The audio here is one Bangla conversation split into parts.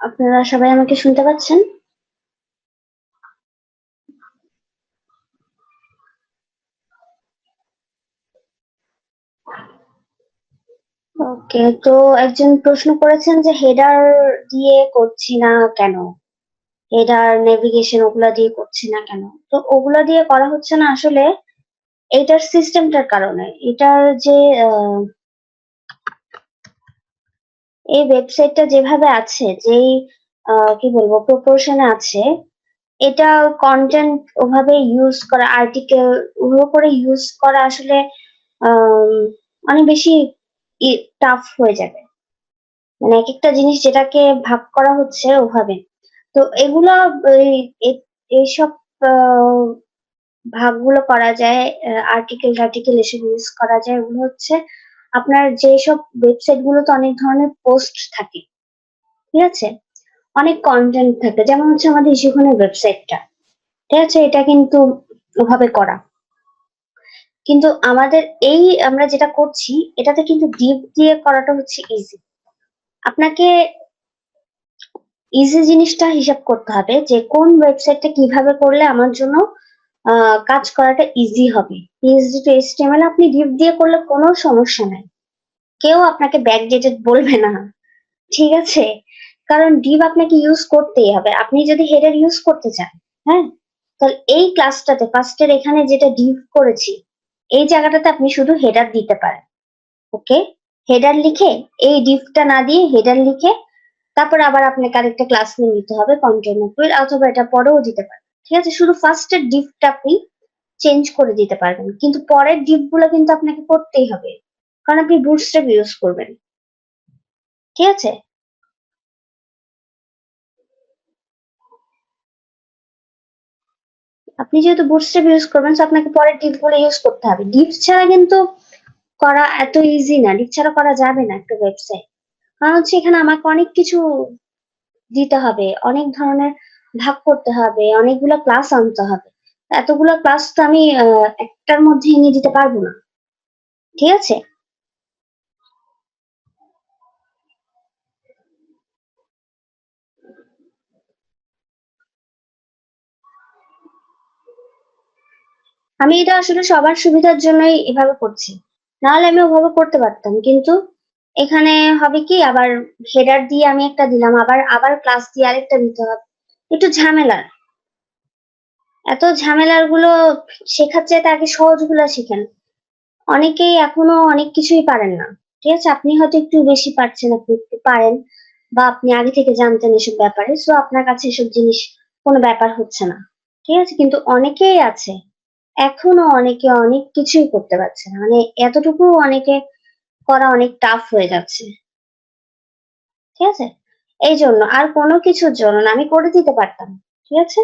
আপনারা সবাই আমাকে শুনতে পাচ্ছেন? ওকে, তো একজন প্রশ্ন করেছেন যে হেডার দিয়ে করছি না কেন? হেডার, নেভিগেশন ওগুলা দিয়ে করছি না কেন? তো ওগুলা দিয়ে করা হচ্ছে না আসলে এটার সিস্টেমটার কারণে। এটার যে এই ওয়েবসাইটটা যেভাবে আছে, যেই কি বলবো প্রপোর্শনে আছে, এটা কনটেন্ট ওভাবে ইউজ করা, আর্টিকেল ওগুলো করে ইউজ করা আসলে আম অনেক বেশি টাফ হয়ে যাবে। মানে একেকটা জিনিস যেটাকে ভাগ করা হচ্ছে ওভাবে। তো এগুলো এই এইসব আ ভাগগুলো করা যায়, আর্টিকেল-টার্টিকেল এসব ইউজ করা যায়। ওগুলো হচ্ছে আপনার যেসব ওয়েবসাইট গুলোতে অনেক ধরনের পোস্ট থাকে, ঠিক আছে? অনেক কনটেন্ট থাকে। যেমন হচ্ছে আমাদের ইস্যুখনের ওয়েবসাইটটা। ঠিক আছে? এটা কিন্তু ওভাবে করা। কিন্তু আমাদের আমরা যেটা করছি এটাতে কিন্তু div দিয়ে করাটা হচ্ছে ইজি। আপনাকে ইজি জিনিসটা হিসাব করতে হবে যে কোন ওয়েবসাইটটা কিভাবে করলে আমার জন্য কাজ করাটা ইজি হবে। PHP to HTML আপনি div দিয়ে করলে কোনো সমস্যা নাই। কেউ আপনাকে ব্যাকডেটেড বলবে না। ঠিক আছে? কারণ div আপনাকে ইউজ করতেই হবে। আপনি যদি হেডার ইউজ করতে চান, হ্যাঁ? তাহলে এই ক্লাসটাতে ফার্স্ট এর এখানে যেটা div করেছি, এই জায়গাটাতে আপনি শুধু হেডার দিতে পারেন। ওকে? হেডার লিখে এই divটা না দিয়ে হেডার লিখে তারপর আবার আপনাকে আরেকটা ক্লাস নিয়ে নিতে হবে কন্টেইনার টুল, অথবা এটা পরেও দিতে পারেন। ঠিক আছে? শুধু ফার্স্ট এর ডিভটা আপনি চেঞ্জ করে দিতে পারবেন। কিন্তু পরের ডিভ গুলো কিন্তু আপনাকে করতেই হবে। কারণ আপনি বুটস্ট্র্যাপ ইউজ করবেন। ঠিক আছে? আপনি যেহেতু বুটস্ট্র্যাপ ইউজ করবেন, সো আপনাকে পরের ডিভ গুলো ইউজ করতে হবে। ডিভ ছাড়া কিন্তু করা এত ইজি না। ডিভ ছাড়া করা যাবে না একটা ওয়েবসাইট। কারণ হচ্ছে এখানে আমাকে অনেক কিছু দিতে হবে, অনেক ধরনের ভাগ করতে হবে, অনেকগুলো ক্লাস আনতে হবে। এতগুলো ক্লাস তো আমি একটার মধ্যে এনে দিতে পারবো না। ঠিক আছে? আমি এটা আসলে সবার সুবিধার জন্যই এভাবে করছি। নাহলে আমি ওভাবে করতে পারতাম। কিন্তু এখানে হবে কি, আবার হেডার দিয়ে আমি একটা দিলাম, আবার আবার ক্লাস দিয়ে আরেকটা দিতে হবে। একটু ঝামেলার। এত ঝামেলার গুলো শেখার চাইতে আগে সহজ গুলা শিখেন। অনেকেই এখনো অনেক কিছুই পারেন না। ঠিক আছে? আপনি হয়তো একটু বেশি পারছেন, আপনি একটু পারেন, বা আপনি আগে থেকে জানতেন এসব ব্যাপারে। সো আপনার কাছে এসব জিনিস কোনো ব্যাপার হচ্ছে না। ঠিক আছে? কিন্তু অনেকেই আছে, এখনো অনেকে অনেক কিছুই করতে পারছে না। মানে এতটুকু অনেকে করা অনেক টাফ হয়ে যাচ্ছে। ঠিক আছে? এইজন্য আর কোনো কিছুর জন্য না, আমি করে দিতে পারতাম। ঠিক আছে?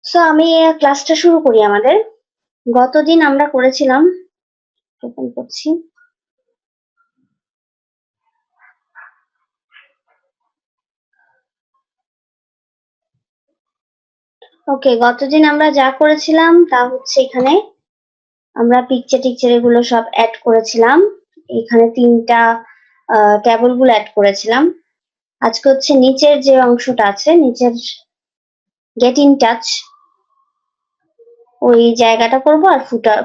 সো আমি ক্লাসটা শুরু করি আমাদের। গতদিন আমরা করেছিলাম, ওপেন করছি। ওকে, গতদিন আমরা যা করেছিলাম তা হচ্ছে এখানে আমরা পিকচার-টিকচার এগুলো সব এড করেছিলাম। এখানে ৩ টা ট্যাবল গুলো এড করেছিলাম। আজকে হচ্ছে নিচের যে অংশটা আছে, নিচের গেট ইন টাচ, ওই জায়গাটা করব। আর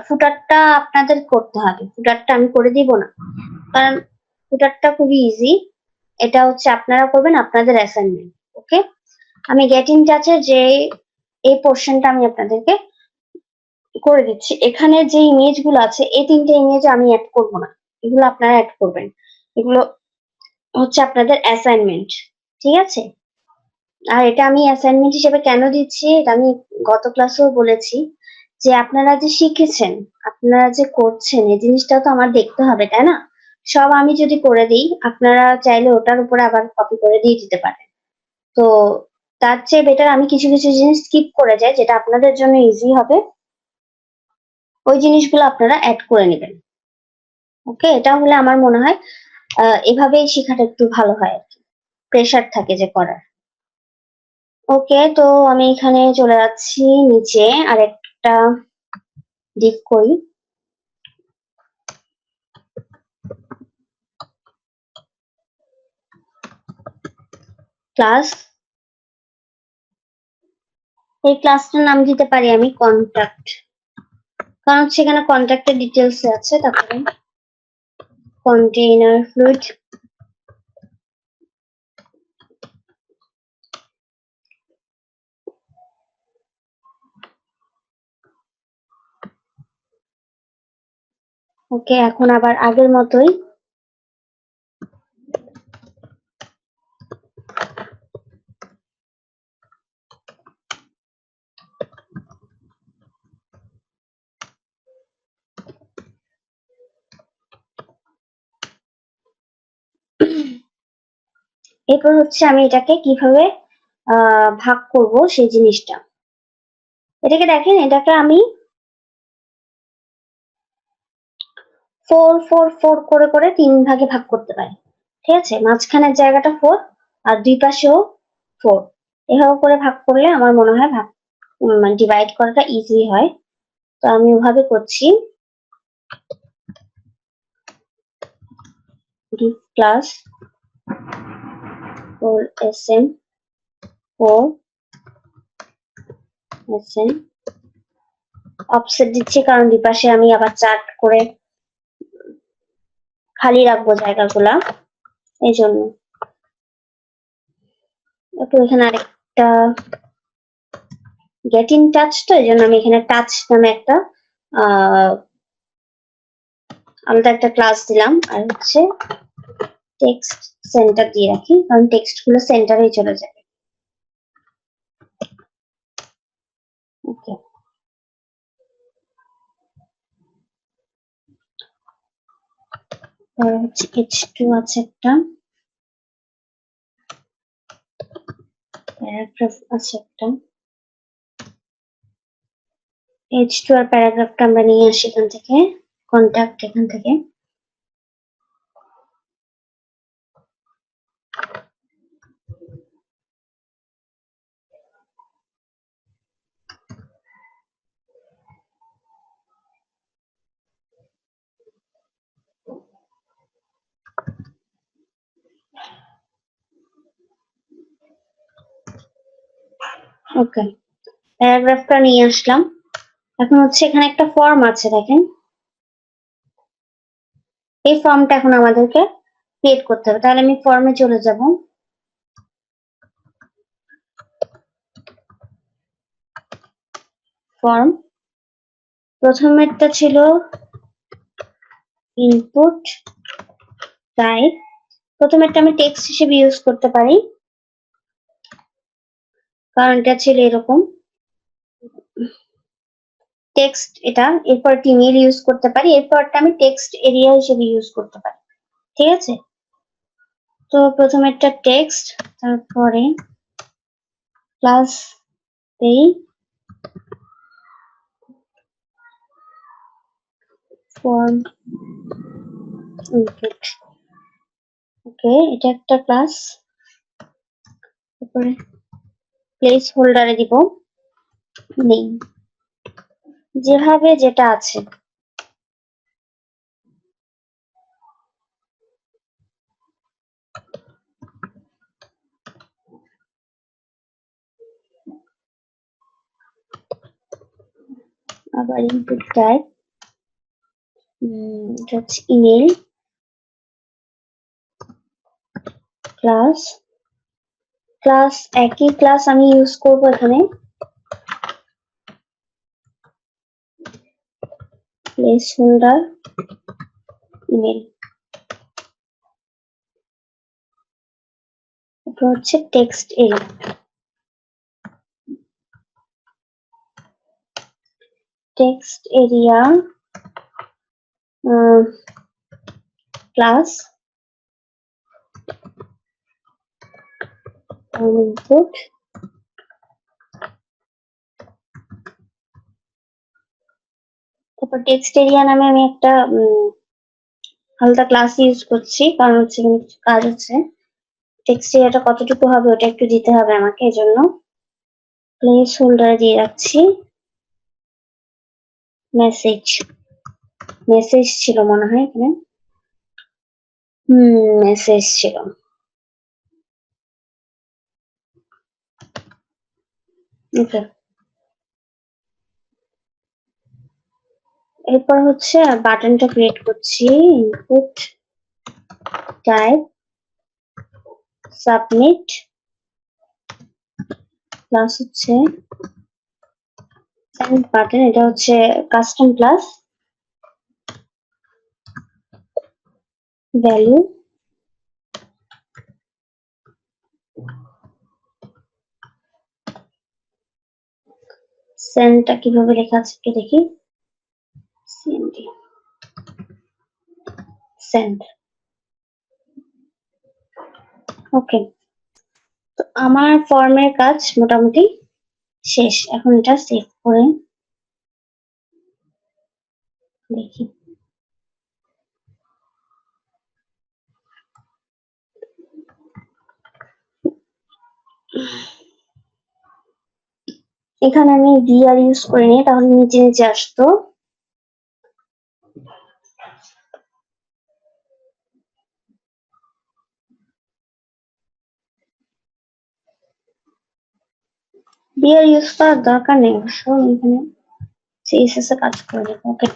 ফুটারটা আপনাদের করতে হবে। ফুটারটা আমি করে দিব না। কারণ ফুটারটা খুবই ইজি। এটা হচ্ছে আপনারা করবেন, আপনাদের অ্যাসাইনমেন্ট। ওকে? আমি গেট ইন টাচের যে এই পোরশনটা আমি আপনাদেরকে করে দিচ্ছি। এখানে যে ইমেজ গুলো আছে, এই ৩ টে ইমেজ আমি এড করব না। এগুলো আপনারা এড করবেন। এগুলো হচ্ছে আপনাদের অ্যাসাইনমেন্ট। ঠিক আছে? আর এটা আমি অ্যাসাইনমেন্ট হিসেবে কেন দিচ্ছি, এটা আমি গত ক্লাসেও বলেছি যে আপনারা যে শিখেছেন, আপনারা যে করছেন, এই জিনিসটা তো আমার দেখতে হবে, তাই না? সব আমি যদি করে দিই, আপনারা চাইলে ওটার উপরে আবার কপি করে দিয়ে দিতে পারেন। তো তার চেয়ে বেটার আমি কিছু কিছু জিনিস স্কিপ করে যাই, যেটা আপনাদের জন্য ইজি হবে। ওই জিনিসগুলো আপনারা অ্যাড করে নেবেন। ওকে? এটা হলে আমার মনে হয় এভাবেই শেখাটা একটু ভালো হয় আরকি। প্রেশার থাকে যে করার। ওকে, তো আমি এখানে চলে যাচ্ছি নিচে আরেকটা ডিপ করি। ক্লাস, এই ক্লাসটার নাম দিতে পারি আমি কন্ট্যাক্ট, কারণ সেখানে কন্ট্যাক্টের ডিটেলস আছে। তারপরে কন্টেইনার ফ্লুইড, ওকে। এখন আবার আগের মতোই এরপর হচ্ছে আমি এটাকে কিভাবে ভাগ করব সেই জিনিসটা। এটাকে দেখেন, এটাকে আমি 4 4 4 করে করে 3 ভাগে ভাগ করতে পারি। ঠিক আছে, মাঝখানের জায়গাটা 4 আর দুই পাশেও 4, এভাবে করে ভাগ করলে আমার মনে হয় ভাগ মানে ডিভাইড করাটা ইজি হয়। তো আমি ওভাবে করছি। div class for sn for sn offset দিচ্ছি কারণ দুই পাশে আমি আবার চার্ট করে খালি রাখবো জায়গাগুলা, এই জন্য। একটু এখানে আরেকটা গেট ইন টাচ, তো এই জন্য আমি এখানে টাচ নামে একটা আলাদা একটা ক্লাস দিলাম। আর হচ্ছে টেক্সট সেন্টার দিয়ে রাখি, কারণ টেক্সট গুলো সেন্টারে চলে যাবে। ওকে, আর হচ্ছে h2 আছে একটা, প্যারাগ্রাফ আছে একটা। h2 আর প্যারাগ্রাফটা আমরা নিয়ে আসি এখান থেকে, কন্ট্যাক্ট এখান থেকে। ওকে, প্যারাগ্রাফটা নিয়ে আসলাম। এখন হচ্ছে এখানে একটা ফর্ম আছে দেখেন, এই ফর্মটা এখন আমাদেরকে ক্রিয়েট করতে হবে। তাহলে আমি ফর্মে চলে যাব। ফর্ম, প্রথমেরটা ছিল ইনপুট টাইপ। প্রথমেরটা আমি টেক্সট হিসেবে ইউজ করতে পারি, কারণ এটা ছিল এরকম টেক্সট এটা। এরপর ইমেল ইউজ করতে পারি, এরপরটা আমি টেক্সট এরিয়া হিসেবে ইউজ করতে পারি। ঠিক আছে, তো প্রথমেরটা টেক্সট, তারপরে ক্লাস এই ফর্ম ইনপুট। ওকে, এটা একটা ক্লাস। তারপরে প্লেস হোল্ডারে দিব নেম, যেভাবে যেটা আছে। আবার ইনপুট টাইপ, এটা হচ্ছে ইমেল ক্লাস। ক্লাস একই ক্লাস আমি ইউজ করব এখানে, প্লেস হোল্ডার ইমেল। এটা হচ্ছে text area, text area class input. তারপর টেক্সট এরিয়া নামে আমি একটা আলাদা ক্লাস ইউজ করছি, কারণ হচ্ছে এখানে কিছু কাজ আছে। টেক্সট এরিয়াটা কতটুকু হবে ওটা একটু দিতে হবে আমাকে, এজন্য প্লেস হোল্ডারে দিয়ে রাখছি মেসেজ। মেসেজ ছিল মনে হয় এখানে, মেসেজ ছিল। ওকে, এরপর হচ্ছে বাটনটা ক্রিয়েট করছি। ইনপুট টাইপ সাবমিট প্লাস হচ্ছে সেন্ড বাটন, এটা হচ্ছে কাস্টম প্লাস ভ্যালু সেন্ডটা কিভাবে লেখা আছে একটু দেখি। CND send. ওকে, তো আমার ফর্মের কাজ মোটামুটি শেষ। এখন এটা সেভ করে দেখি। এখানে আমি ভিআর ইউজ করে নিই, তাহলে নিচে নিচে আসতো। ভিআর ইউজ করার দরকার নেই অবশ্য, এখানে সিএসএস এ কাজ করে দেবো। ওকে,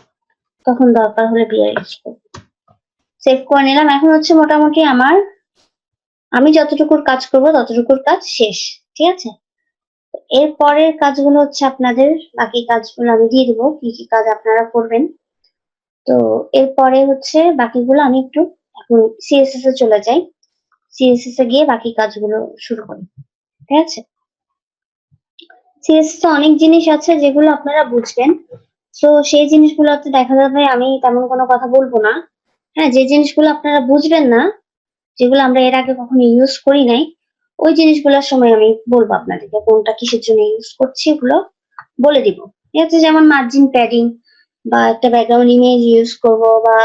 তখন দরকার হলে ভিআর ইউজ করবো। সেভ করে নিলাম। এখন হচ্ছে মোটামুটি আমি যতটুকুর কাজ করব ততটুকুর কাজ শেষ। ঠিক আছে, এর পরের কাজগুলো হচ্ছে আপনাদের, বাকি কাজগুলো আমি দিয়ে দেবো কি কি কাজ আপনারা করবেন। তো এরপরে হচ্ছে বাকিগুলো আমি একটু এখন সিএসএস এ চলে যাই। সিএসএস এ গিয়ে বাকি কাজগুলো শুরু করি। ঠিক আছে, সিএসএস এ অনেক জিনিস আছে যেগুলো আপনারা বুঝবেন। তো সেই জিনিসগুলোতে দেখা যাবে আমি তেমন কোনো কথা বলবো না। হ্যাঁ, যে জিনিসগুলো আপনারা বুঝবেন না, যেগুলো আমরা এর আগে কখনো ইউজ করি নাই, ওই জিনিসগুলোর সময় আমি বলবো আপনাদেরকে কোনটা কিসের জন্য ইউজ করছি, এগুলো বলে দিব। ঠিক আছে, যেমন মার্জিন প্যাডিং বা একটা ব্যাকগ্রাউন্ড ইমেজ ইউজ করব, বা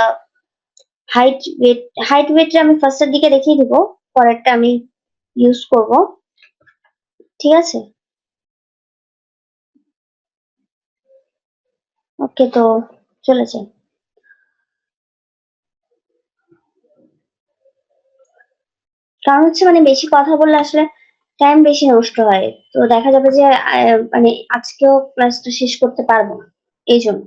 হাইট ওয়েট। হাইট ওয়েটটা আমি ফার্স্টের দিকে দেখিয়ে দিব, পরেরটা আমি ইউজ করব। ঠিক আছে, ওকে, তো চলে যাই। কারণ হচ্ছে মানে বেশি কথা বললে আসলে টাইম বেশি নষ্ট হয়, তো দেখা যাবে যে মানে আজকেও ক্লাসটা শেষ করতে পারবো না, এই জন্য।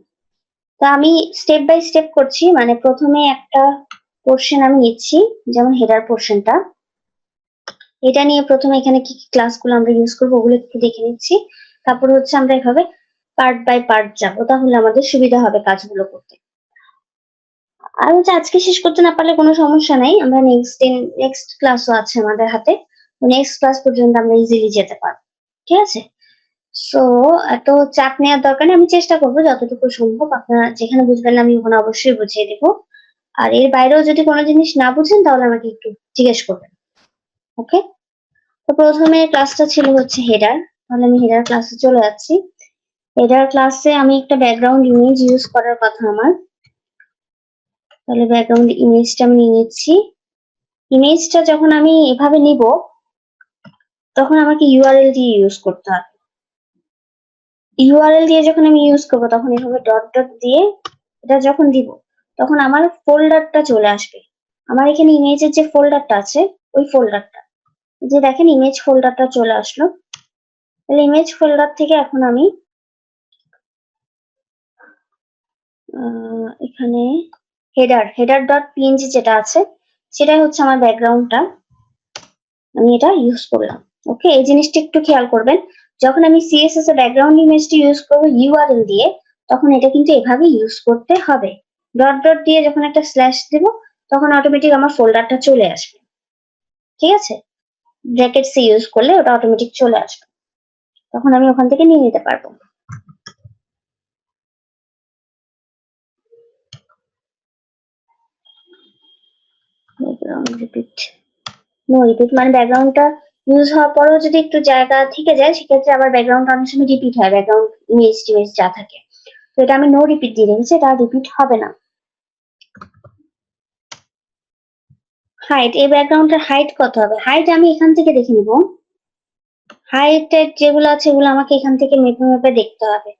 তো আমি স্টেপ বাই স্টেপ করছি, মানে প্রথমে একটা পোর্শন আমি নিচ্ছি, যেমন হেডার পোর্শনটা। এটা নিয়ে প্রথমে এখানে কি কি ক্লাসগুলো আমরা ইউজ করবো ওগুলো একটু দেখে নিচ্ছি। তারপর হচ্ছে আমরা এভাবে পার্ট বাই পার্ট যাবো, তাহলে আমাদের সুবিধা হবে কাজগুলো করতে। আর হচ্ছে আজকে শেষ করতে না পারলে কোনো সমস্যা নাই, আমরা নেক্সট ক্লাসও আছে আমাদের হাতে। নেক্সট ক্লাস পর্যন্ত আমরা ইজিলি যেতে পারবো। ঠিক আছে, সো এত চাপ নেওয়ার দরকার নেই, আমি চেষ্টা করবো যতটুকু সম্ভব। আপনারা যেখানে বুঝবেন না আমি ওখানে অবশ্যই বুঝিয়ে দেবো। আর এর বাইরেও যদি কোনো জিনিস না বুঝেন তাহলে আমাকে একটু জিজ্ঞেস করবেন। ওকে, তো প্রথমে ক্লাসটা ছিল হচ্ছে হেডার, তাহলে আমি হেডার ক্লাসে চলে যাচ্ছি। হেডার ক্লাসে আমি একটা ব্যাকগ্রাউন্ড ইমেজ ইউজ করার কথা আমার, তাহলে ব্যাকগ্রাউন্ড ইমেজটা আমি নিয়ে নিচ্ছি। ইমেজটা যখন আমি এভাবে নিব তখন আমাকে ইউআরএল দিয়ে ইউজ করতে হবে। ইউআরএল দিয়ে যখন আমি ইউজ করবো তখন এভাবে ডট ডট দিয়ে এটা যখন দিব তখন আমার ফোল্ডারটা চলে আসবে। আমার এখানে ইমেজের যে ফোল্ডারটা আছে ওই ফোল্ডারটা, যে দেখেন ইমেজ ফোল্ডারটা চলে আসলো। তাহলে ইমেজ ফোল্ডার থেকে এখন আমি এখানে হেডার ডট পিএনজি যেটা আছে সেটাই হচ্ছে আমার ব্যাকগ্রাউন্ডটা, আমি এটা ইউজ করলাম। ওকে, এই জিনিসটা একটু খেয়াল করবেন, যখন আমি সিএসএস এর ব্যাকগ্রাউন্ড ইমেজটি ইউজ করবো ইউআরএল দিয়ে, তখন এটা কিন্তু এভাবে ইউজ করতে হবে। ডট ডট দিয়ে যখন একটা স্ল্যাশ দেব তখন অটোমেটিক আমার ফোল্ডারটা চলে আসবে। ঠিক আছে, ব্র্যাকেটস ইউজ করলে ওটা অটোমেটিক চলে আসবে, তখন আমি ওখান থেকে নিয়ে নিতে পারবো। ব্যাকগ্রাউন্ড রিপিট, নো রিপিট মানে ব্যাকগ্রাউন্ডটা ইউজ হওয়ার পরেও যদি একটু জায়গা থেকে যায় সেক্ষেত্রে আবার ব্যাকগ্রাউন্ড অনেক সময় রিপিট হয়, ব্যাকগ্রাউন্ড ইমেজ টিমেজ যা থাকে। তো এটা আমি নো রিপিট দিয়ে রেখেছি, এটা রিপিট হবে না। হাইট, এই ব্যাকগ্রাউন্ডের হাইট কত হবে? হাইট আমি এখান থেকে দেখে নিব। হাইট যেগুলো আছে এগুলো আমাকে এখান থেকে মেপে মেপে দেখতে হবে,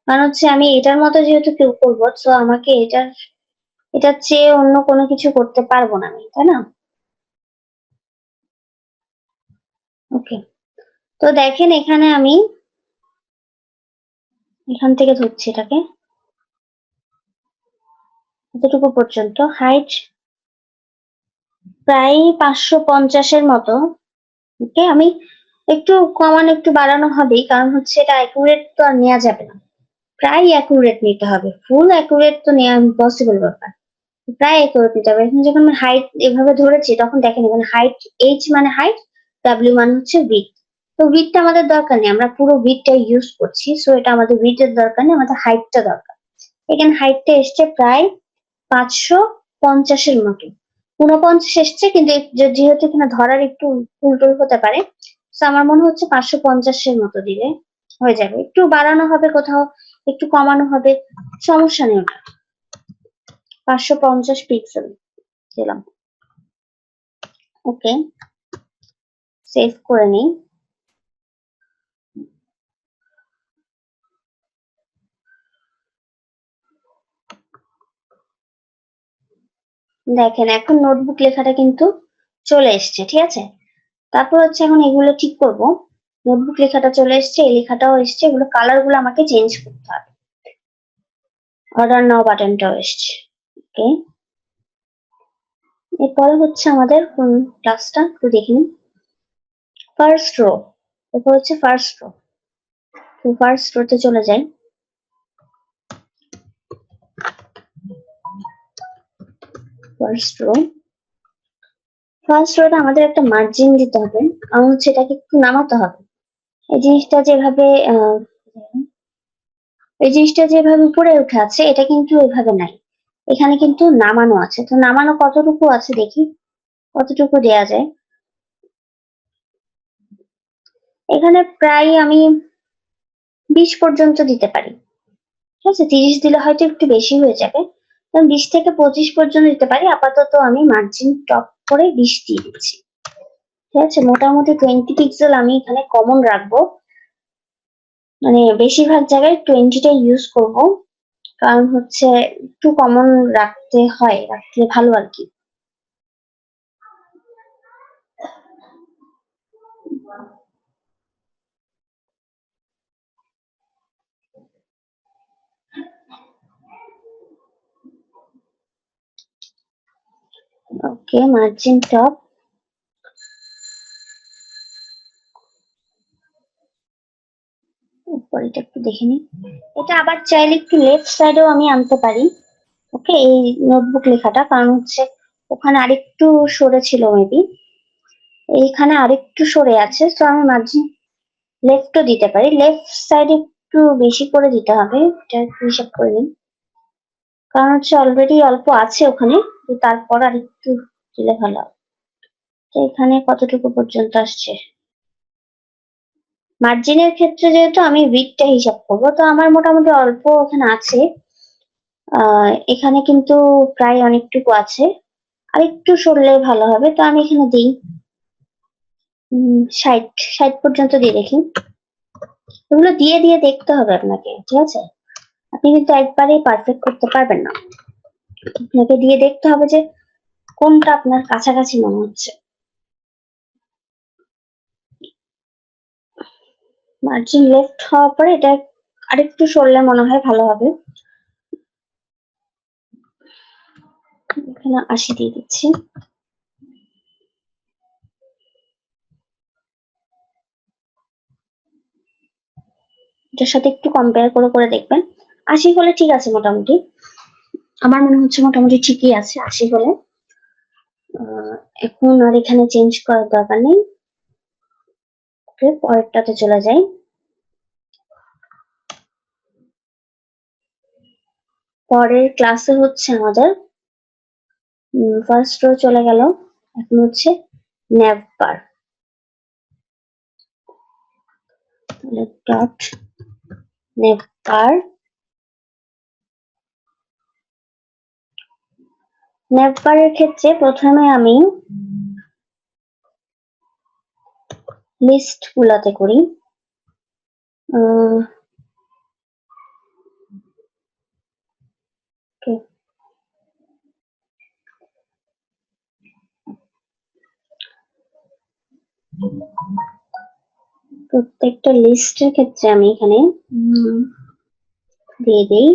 কারণ হচ্ছে আমি এটার মতো যেহেতু কেউ করবো, তো আমাকে এটার চেয়ে অন্য কোনো কিছু করতে পারবো না আমি, তাই না? ওকে, তো দেখেন এখানে আমি এখান থেকে ধরছি এটাকে, এতটুকু পর্যন্ত হাইট প্রায় 550-এর মতো। ওকে, আমি একটু কমানো একটু বাড়ানো হবেই, কারণ হচ্ছে এটা অ্যাকুরেট তো আর নেওয়া যাবে না, প্রায় অ্যাকুরেট নিতে হবে, ফুল অ্যাকুরেট তো নেওয়া ইম্পসিবল ব্যাপার, প্রায় অ্যাকুরেট নিতে হবে। এখন যখন আমি হাইট এভাবে ধরেছি তখন দেখেন এখানে হাইট, এইচ মানে হাইট, ডাব্লিউ মানে হচ্ছে উইডথ। তো উইডথটা আমাদের দরকার নেই, আমরা পুরো উইডথটা ইউজ করছি, সো এটা আমাদের উইডথের দরকার নেই, আমাদের হাইটটা দরকার। এখানে হাইটটা এসছে প্রায় 550-এর মতো, 49 এসছে, কিন্তু যেহেতু এখানে ধরার একটু উল্টো হতে পারে, তো আমার মনে হচ্ছে 550-এর মতো দিলে হয়ে যাবে। একটু বাড়ানো হবে কোথাও, একটু কমানো হবে, সমস্যা নেই ওটা। 550 পিক্সেল দিলাম। ওকে, সেভ করে নিই। দেখেন এখন নোটবুক লেখাটা কিন্তু চলে এসছে, ঠিক আছে। তারপর হচ্ছে এখন এগুলো ঠিক করব। নোটবুক লেখাটা চলে এসছে, এই লেখাটাও এসছে, এগুলো কালার গুলো আমাকে চেঞ্জ করতে হবে। অর্ডার নাও বাটনটাও এসছে। ওকে, এরপরে হচ্ছে আমাদের কোন ক্লাসটা একটু দেখে নিন। ফার্স্ট রো, এরপর হচ্ছে ফার্স্ট রো। তো ফার্স্ট রোতে চলে যাই। ফার্স্ট রো, ফার্স্ট রোতে আমাদের একটা মার্জিন দিতে হবে, কারণ হচ্ছে এটাকে একটু নামাতে হবে। এই জিনিসটা যেভাবে এই জিনিসটা যেভাবে উপরে উঠে আছে এটা কিন্তু এভাবে নাই, এখানে কিন্তু নামানো আছে। তো নামানো কতটুকু আছে দেখি, কতটুকু দেয়া যায়। এখানে প্রায় আমি 20 পর্যন্ত দিতে পারি, ঠিক আছে। 30 দিলে হয়তো একটু বেশি হয়ে যাবে, 20 থেকে 25 পর্যন্ত দিতে পারি। আপাতত আমি মার্জিন টপ করে 20 দিয়ে দিচ্ছি, ঠিক আছে। মোটামুটি 20 পিক্সেল আমি এখানে কমন রাখবো, মানে বেশিরভাগ জায়গায় 20টা ইউজ করব, কারণ হচ্ছে একটু কমন রাখতে হয়, রাখলে ভালো আর কি। ওকে, মার্জিন টপ, এটা একটু দেখে নিই। এটা আবার চাইলে একটু লেফট সাইডেও আমি আনতে পারি। ওকে, এই নোটবুক লেখাটা, কারণ হচ্ছে ওখানে আরেকটু সরে ছিল মেবি, এইখানে আরেকটু সরে আছে, তো আমি মার্জিন লেফটও দিতে পারি। লেফট সাইডে একটু বেশি করে দিতে হবে, এটা একটু হিসাব করে নিন, কারণ হচ্ছে অলরেডি অল্প আছে ওখানে, তো তারপর আর একটু দিলে ভালো হবে। তো এখানে কতটুকু পর্যন্ত আসছে, মার্জিনের ক্ষেত্রে যেহেতু আমি উইডথটা হিসাব করবো, তো আমার মোটামুটি অল্প ওখানে আছে। এখানে কিন্তু প্রায় অনেকটুকু আছে, আর একটু সরলে ভালো হবে। তো আমি এখানে দিই 60, 60 পর্যন্ত দিয়ে দেখি। এগুলো দিয়ে দিয়ে দেখতে হবে আপনাকে, ঠিক আছে। আপনি কিন্তু একবারেই পারফেক্ট করতে পারবেন না, আপনাকে দিয়ে দেখতে হবে যে কোনটা আপনার কাছাকাছি মনে হচ্ছে। মার্জিন লেফট হওয়ার পরে এটা আরেকটু সরলে মনে হয় ভালো হবে। এখানে 80 দিয়ে দিচ্ছি। এটার সাথে একটু কম্পেয়ার করে করে দেখবেন। 80 হলে ঠিক আছে মোটামুটি, আমার মনে হচ্ছে মোটামুটি ঠিকই আছে 80 হলে। এখন আর এখানে চেঞ্জ করার দরকার নেই। ওকে, পরেরটাতে চলে যাই। পরের ক্লাসে হচ্ছে আমাদের ফার্স্ট রো চলে গেল, এখন হচ্ছে ন্যাভ বার। ডট ন্যাভ বার, ন্যাভ বারের ক্ষেত্রে প্রথমে আমি লিস্ট গুলাতে করি। প্রত্যেকটা লিস্টের ক্ষেত্রে আমি এখানে দিয়ে দেই।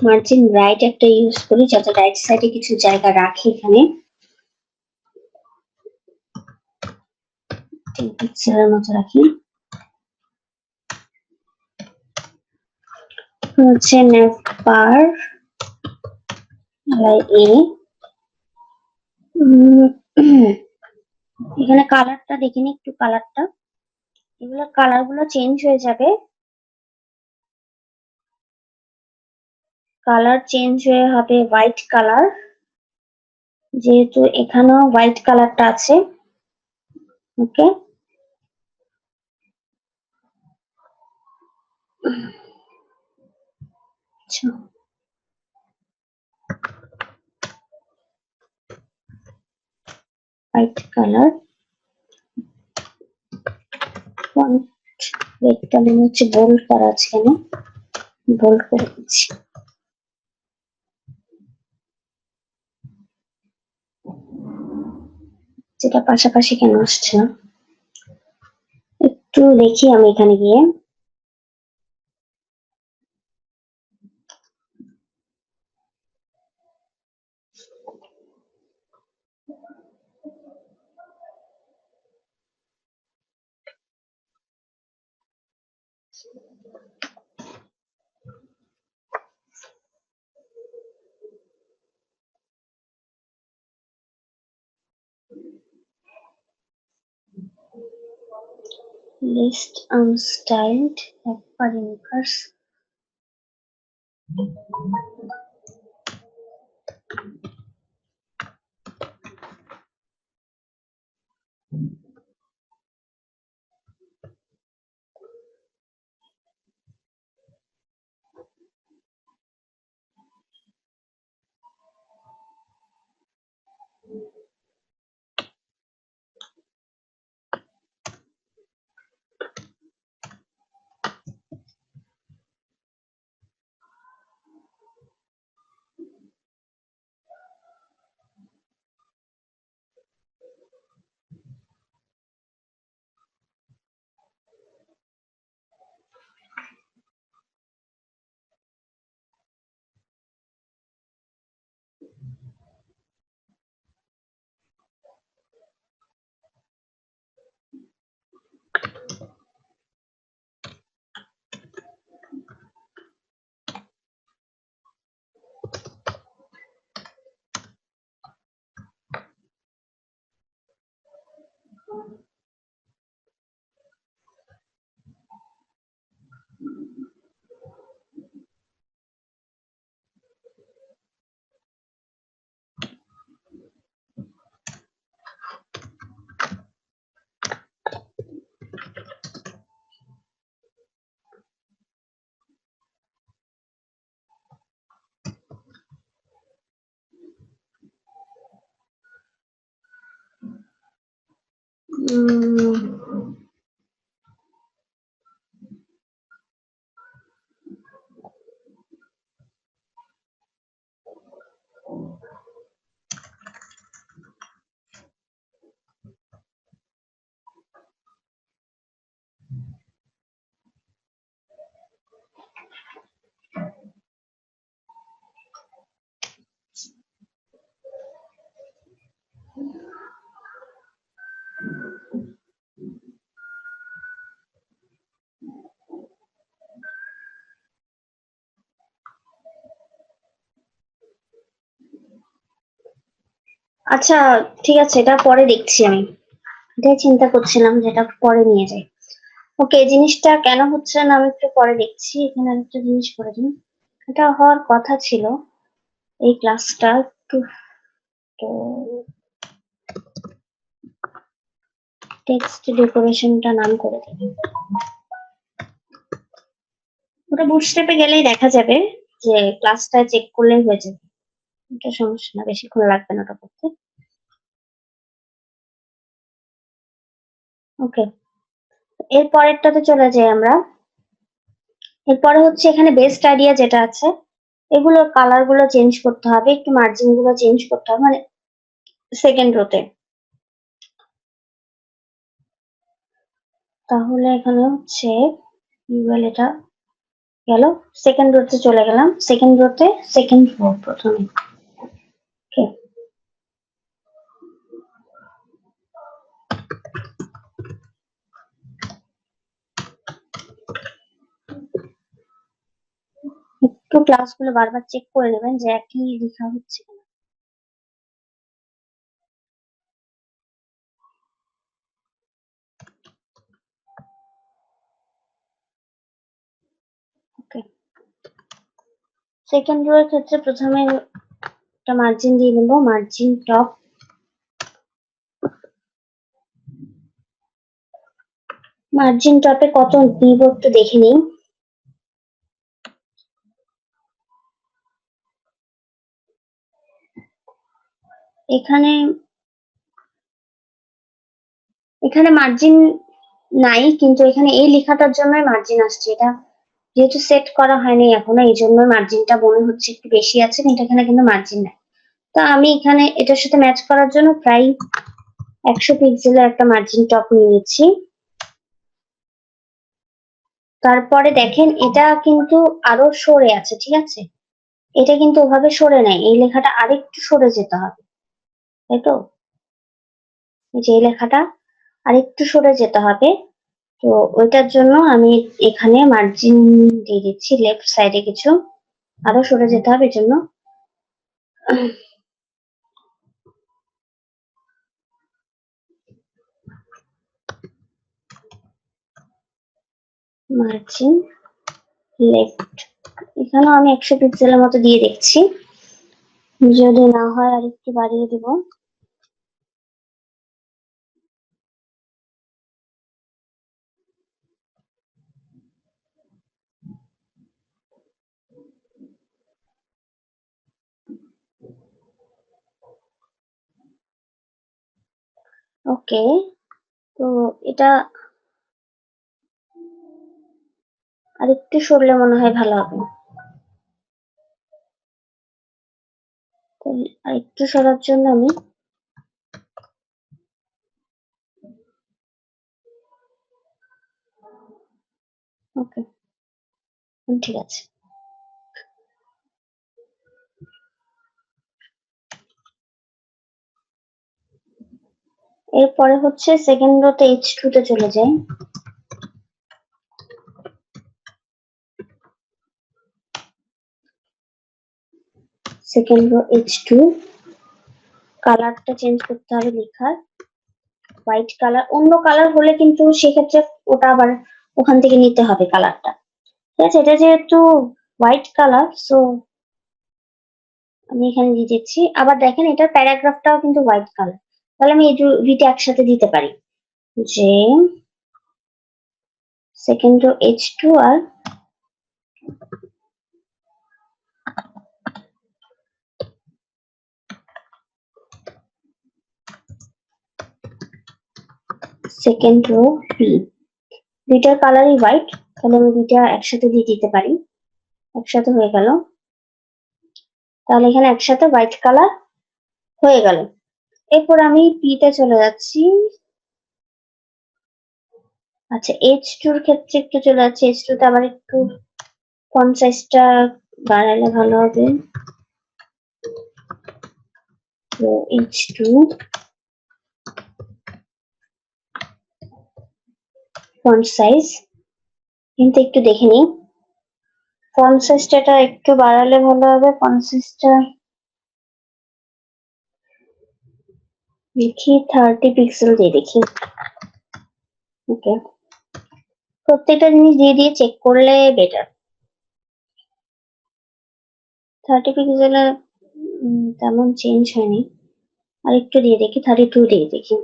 মার্জিন রাইট একটা ইউজ করি যাতে রাইট সাইডে কিছু জায়গা রাখি এখানে। 10 পিক্সেলের মতো রাখি। হচ্ছে নেভার এ এখানে কালারটা দেখিনি, একটু কালারটা, এগুলো কালার গুলো চেঞ্জ হয়ে যাবে, কালার চেঞ্জ হয়ে হবে হোয়াইট কালার, যেহেতু এখানেও হোয়াইট কালারটা আছে। ওকে, আচ্ছা হোয়াইট কালার ফন্ট রেটটা মনে হচ্ছে বোল্ড করা আছে, কেন বোল্ড করে দিচ্ছি। যেটা পাশাপাশি কেন আসছে না একটু দেখি আমি এখানে গিয়ে। লিস্ট আনস্টাইলড একবার ইনভার্স, আচ্ছা ঠিক আছে, এটা পরে দেখছি আমি, এটাই চিন্তা করছিলাম যে এটা পরে নিয়ে যাই। ওকে, এই জিনিসটা কেন হচ্ছে না আমি একটু পরে দেখছি। এখানে আরেকটা জিনিস করে দিন, এটা হওয়ার কথা ছিল এই ক্লাসটা একটু, তো টেক্সট ডেকোরেশনটা নাম করে দিন। ওটা বুটস্ট্র্যাপে গেলেই দেখা যাবে, যে ক্লাসটা চেক করলেই হয়ে যাবে, এটা সমস্যা না, বেশিক্ষণ লাগবে না ওটা করতে। ওকে, এর পরেরটাতে চলে যাই আমরা। এরপরে হচ্ছে এখানে বেস্ট আইডিয়া যেটা আছে, এগুলোর কালার গুলো চেঞ্জ করতে হবে, একটু মার্জিন গুলো চেঞ্জ করতে হবে, মানে সেকেন্ড রোতে। তাহলে এখানে হচ্ছে ইউএল এটা গেল, সেকেন্ড রোতে চলে গেলাম, সেকেন্ড রোতে সেকেন্ড রো প্রথমে। ওকে, একটু ক্লাসগুলো বারবার চেক করে নেবেন যে একই লেখা হচ্ছে কিনা। ওকে, সেকেন্ড রো এর ক্ষেত্রে প্রথমে একটা মার্জিন দিয়ে নেব, মার্জিন টপ। মার্জিন টপে কত দিব একটু দেখে নিই। এখানে এখানে মার্জিন নাই, কিন্তু এখানে এই লেখাটার জন্য মার্জিন আসছে। এটা যেহেতু সেট করা হয়নি এখনো, এই জন্য মার্জিনটা মনে হচ্ছে একটু বেশি আছে, কিন্তু এখানে কিন্তু মার্জিন নাই। তো আমি এখানে এটার সাথে ম্যাচ করার জন্য প্রায় 100 পিক্সেলের একটা মার্জিন টপ নিয়ে নিচ্ছি। তারপরে দেখেন এটা কিন্তু আরো সরে আছে, ঠিক আছে? এটা কিন্তু ওভাবে সরে নাই, এই লেখাটা আরেকটু সরে যেতে হবে, তাই তো? এই যে এই লেখাটা আরেকটু সরে যেতে হবে। তো ওইটার জন্য আমি এখানে মার্জিন দিয়ে দিচ্ছি লেফট সাইডে কিছু, আরো সরে যেতে হবে, এজন্য মার্জিন লেফট। এখানেও আমি 100 পিক্সেলের মতো দিয়ে দেখছি, যদি না হয় আর একটু বাড়িয়ে দিব। ওকে, তো এটা আর একটু সরলে মনে হয় ভালো হবে। তো আর একটু সরার জন্য আমি ওকে, ঠিক আছে। এরপরে হচ্ছে সেকেন্ড রোতে H2 তে চলে যাই। সেকেন্ড রো H2, কালারটা চেঞ্জ করতে হবে লেখার, হোয়াইট কালার। অন্য কালার হলে কিন্তু সেক্ষেত্রে ওটা আবার ওখান থেকে নিতে হবে কালারটা, ঠিক আছে? এটা যেহেতু হোয়াইট কালার, সো আমি এখানে দিয়ে দিচ্ছি। আবার দেখেন এটার প্যারাগ্রাফটাও কিন্তু হোয়াইট কালার, তাহলে আমি এই দুইটা একসাথে দিতে পারি, যে সেকেন্ড রো H2 আর সেকেন্ড রো P, দুইটার কালারই হোয়াইট, তাহলে আমি দুইটা একসাথে দিয়ে দিতে পারি, একসাথে হয়ে গেল। তাহলে এখানে একসাথে হোয়াইট কালার হয়ে গেল। এরপর আমি পি তে চলে যাচ্ছি। আচ্ছা, H2 এর ক্ষেত্রে একটু চলে যাচ্ছে, H2 তে আবার একটু ফন্ট সাইজটা বাড়ালে ভালো হবে। তো H2 ফন্ট সাইজ, কিন্তু একটু দেখে নিই ফন্ট সাইজটা একটু বাড়ালে ভালো হবে। ফন্ট সাইজটা দেখি 30 পিক্সেল দিয়ে দেখি। ওকে, প্রত্যেকটা জিনিস দিয়ে দিয়ে চেক করলে বেটার। 30 পিক্সেলে তেমন চেঞ্জ হয়নি, আর একটু দিয়ে দেখি, 32 দিয়ে দেখি।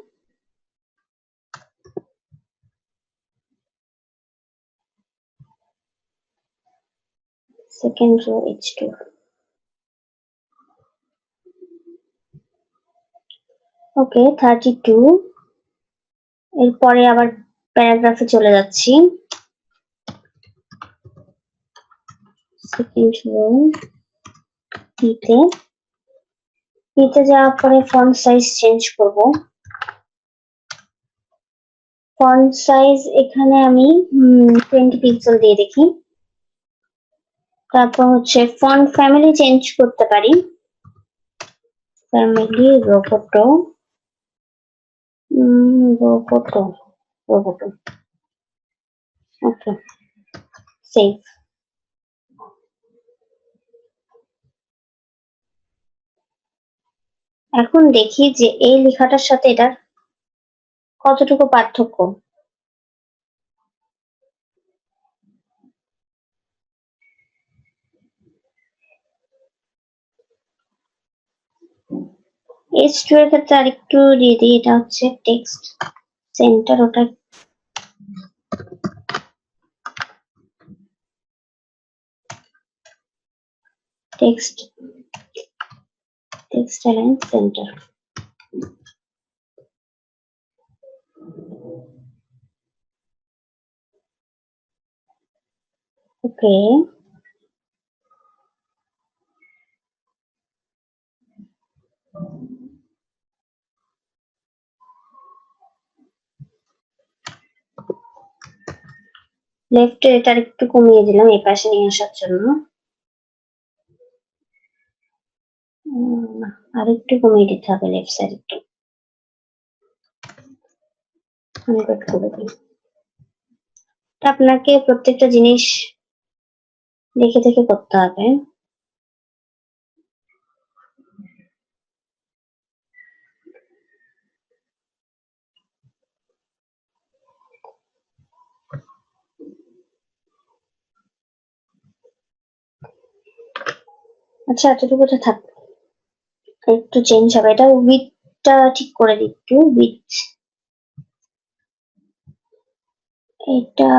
সেকেন্ড রো H2, ওকে 32। এরপরে আবার প্যারাগ্রাফে চলে যাচ্ছি। সেকেন্ড রো পিতে, পিতে যাওয়ার পরে ফন্ট সাইজ চেঞ্জ করব। ফন্ট সাইজ এখানে আমি 20 পিক্সেল দিয়ে দেখি। তারপর হচ্ছে ফন্ট ফ্যামিলি চেঞ্জ করতে পারি, family Roboto, Roboto Roboto, okay save. এখন দেখি যে এই লেখাটার সাথে এটার কতটুকু পার্থক্য। H2 এর ক্ষেত্রে আরেকটু দিয়ে দিই, এটা হচ্ছে টেক্সট সেন্টার, ওটা টেক্সট অ্যালাইন সেন্টার। ওকে, লেফট এটা একটু কমিয়ে দিলাম এই পাশে নিয়ে আসার জন্য। আর একটু কমিয়ে দিতে হবে লেফট সাইড একটু, 100 করে দিই। আপনাকে প্রত্যেকটা জিনিস দেখে দেখে করতে হবে। আচ্ছা এতটুকু তো থাক, একটু চেঞ্জ হবে, এটা উইথটা ঠিক করে দিই একটু, উইথ এটা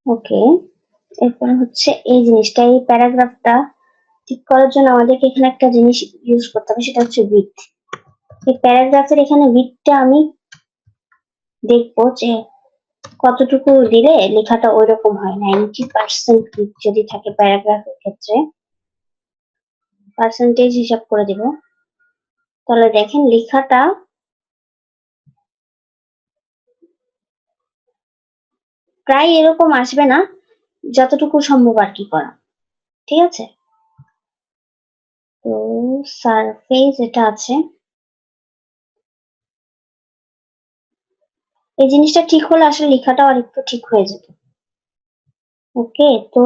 ওকে। এরপর হচ্ছে এই জিনিসটা, এই প্যারাগ্রাফটা ঠিক করার জন্য আমাদেরকে এখানে একটা জিনিস ইউজ করতে হবে, সেটা হচ্ছে উইথ। এই প্যারাগ্রাফের এখানে উইথটা আমি দেখবো যে কতটুকু দিলে লেখাটা ওই রকম হয়। 90% উইথ যদি থাকে প্যারাগ্রাফের ক্ষেত্রে, পার্সেন্টেজ হিসাব করে দিব, তাহলে দেখেন লেখাটা প্রায় এরকম আসবে না, যতটুকু সম্ভব আর কি করা, ঠিক আছে। তো সারফেস এটা আছে, এই জিনিসটা ঠিক হলে আসলে লেখাটাও আর একটু ঠিক হয়ে যেত। ওকে, তো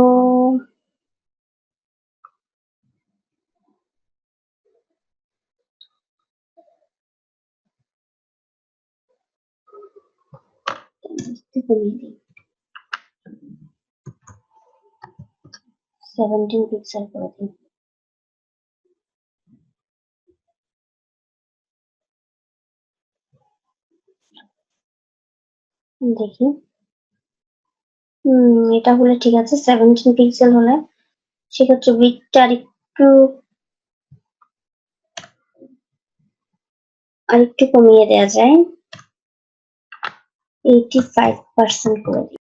কমিয়ে দিই, 17 পিক্সেল করে দিই। দেখি, এটা হলে ঠিক আছে, 17 পিক্সেল হলে সেক্ষেত্রে উইডথটা আরেকটু কমিয়ে দেওয়া যায়, 85% করে দিই।